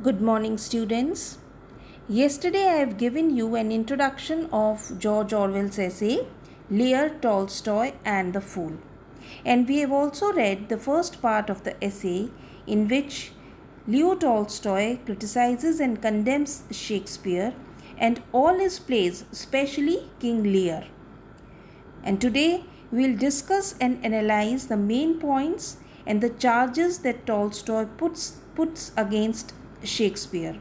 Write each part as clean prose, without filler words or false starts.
Good morning, students. Yesterday I have given you an introduction of George Orwell's essay, Lear, Tolstoy and the Fool. And we have also read the first part of the essay in which Leo Tolstoy criticizes and condemns Shakespeare and all his plays, especially King Lear. And today we will discuss and analyze the main points and the charges that Tolstoy puts against Shakespeare.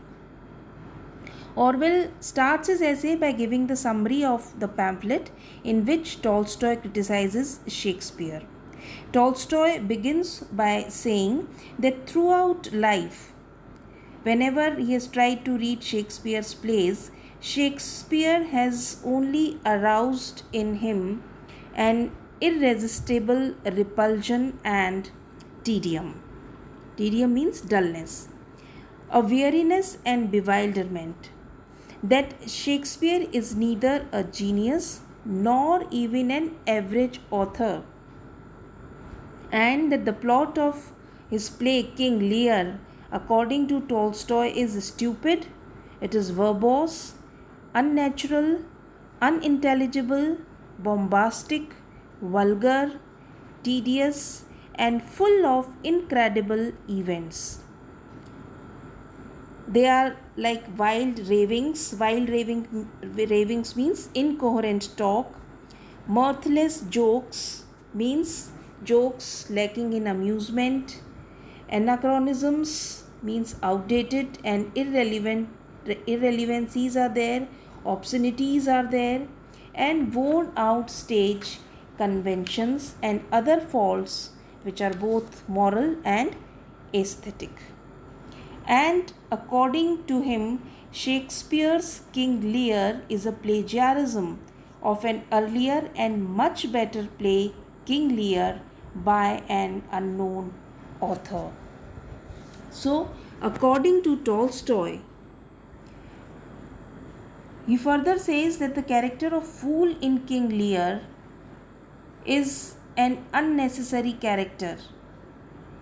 Orwell starts his essay by giving the summary of the pamphlet in which Tolstoy criticizes Shakespeare. Tolstoy begins by saying that throughout life, whenever he has tried to read Shakespeare's plays, Shakespeare has only aroused in him an irresistible repulsion and tedium. Tedium means dullness, a weariness and bewilderment. That Shakespeare is neither a genius nor even an average author, and that the plot of his play King Lear, according to Tolstoy, is stupid, it is verbose, unnatural, unintelligible, bombastic, vulgar, tedious, and full of incredible events. They are like wild ravings. Ravings means incoherent talk. Mirthless jokes means jokes lacking in amusement. Anachronisms means outdated and irrelevancies are there. Obscenities are there, and worn out stage conventions and other faults which are both moral and aesthetic. And according to him, Shakespeare's King Lear is a plagiarism of an earlier and much better play, King Lear, by an unknown author. So, according to Tolstoy, he further says that the character of fool in King Lear is an unnecessary character.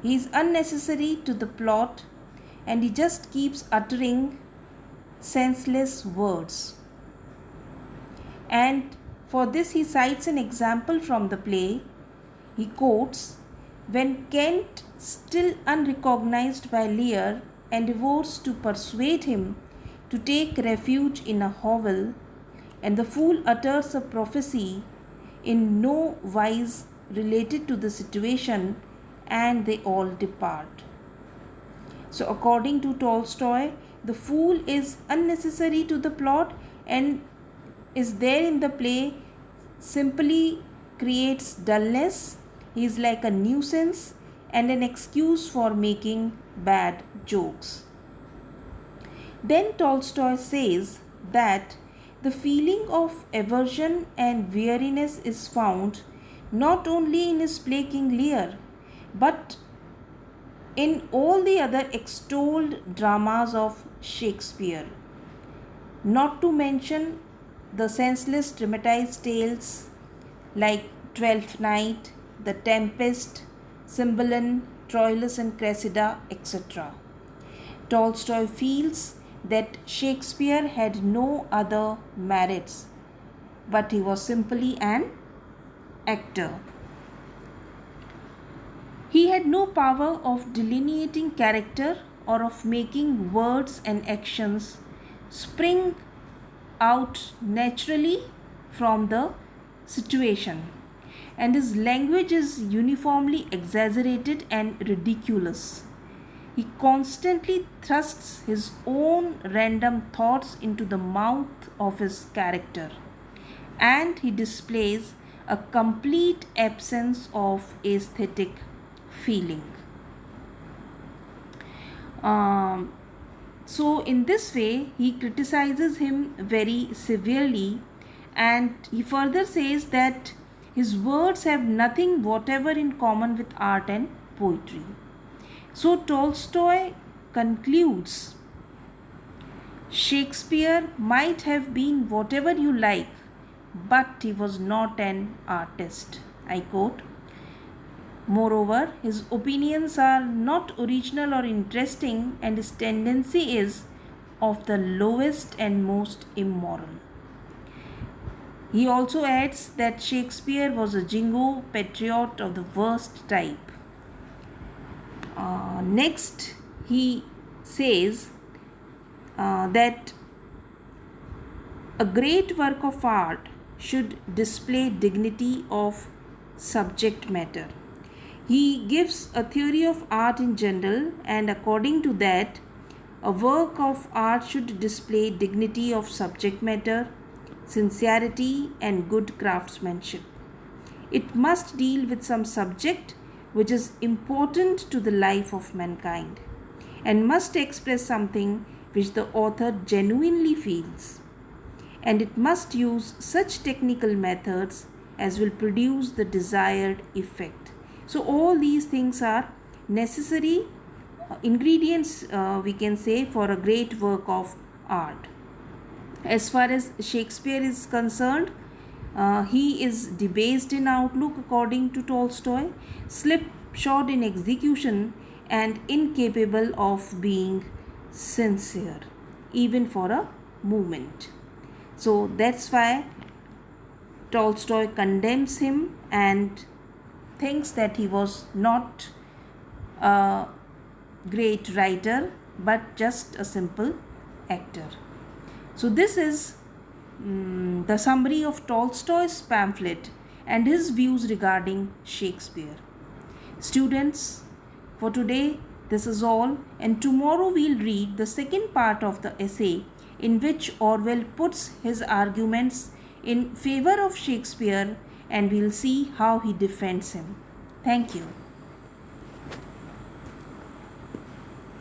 He is unnecessary to the plot and he just keeps uttering senseless words. And for this he cites an example from the play. He quotes, "When Kent, still unrecognized by Lear, endeavours to persuade him to take refuge in a hovel, and the fool utters a prophecy in no wise related to the situation, and they all depart." So, according to Tolstoy, the fool is unnecessary to the plot and is there in the play, simply creates dullness. He is like a nuisance and an excuse for making bad jokes. Then Tolstoy says that the feeling of aversion and weariness is found not only in his play King Lear, but in all the other extolled dramas of Shakespeare, not to mention the senseless dramatized tales like Twelfth Night, The Tempest, Cymbeline, Troilus and Cressida, etc. Tolstoy feels that Shakespeare had no other merits, but he was simply an actor. He had no power of delineating character or of making words and actions spring out naturally from the situation, and his language is uniformly exaggerated and ridiculous. He constantly thrusts his own random thoughts into the mouth of his character, and he displays a complete absence of aesthetic feeling. So, in this way, he criticizes him very severely, and he further says that his words have nothing whatever in common with art and poetry. So, Tolstoy concludes, Shakespeare might have been whatever you like, but he was not an artist. I quote, Moreover, his opinions are not original or interesting, and his tendency is of the lowest and most immoral. He also adds that Shakespeare was a jingo patriot of the worst type. Next, he says that a great work of art should display dignity of subject matter. He gives a theory of art in general, and according to that, a work of art should display dignity of subject matter, sincerity, and good craftsmanship. It must deal with some subject which is important to the life of mankind, and must express something which the author genuinely feels. And it must use such technical methods as will produce the desired effect. So, all these things are necessary ingredients, we can say, for a great work of art. As far as Shakespeare is concerned, he is debased in outlook according to Tolstoy, slipshod in execution, and incapable of being sincere, even for a moment. So that's why Tolstoy condemns him and thinks that he was not a great writer but just a simple actor. So this is the summary of Tolstoy's pamphlet and his views regarding Shakespeare. Students, for today this is all, and tomorrow we'll read the second part of the essay in which Orwell puts his arguments in favor of Shakespeare, and we'll see how he defends him. Thank you.